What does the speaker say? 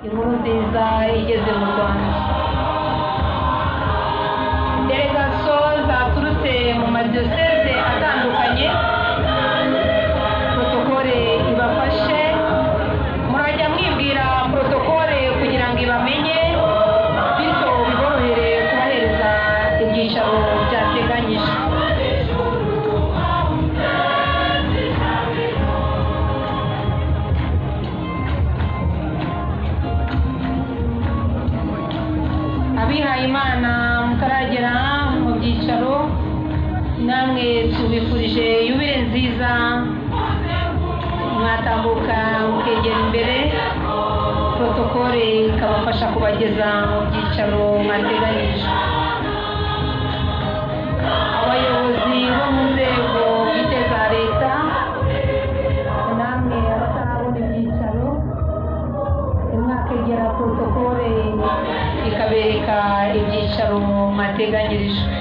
inkuru nziza igeze mu Rwanda. Delegasiyo zaturutse mu madiyoseze atandukanye, protokole ibafashe, murajya mwibwira protokole kugira ngo ibamenye, bityo biborohere kubahereza ibyicaro byateganyije. Abihaye Imana mutaragera mu byicaro, namwe tubifurije yubile nziza, mwatambuka mukegera imbere, protokole ikabafasha kubageza mu byicaro mwateganyije. Abayobozi bo mu nzego bwite za leta, namwe abatarabona ibyicaro, mwakegera protokole ikabereka ibyicaro mwateganyirijwe.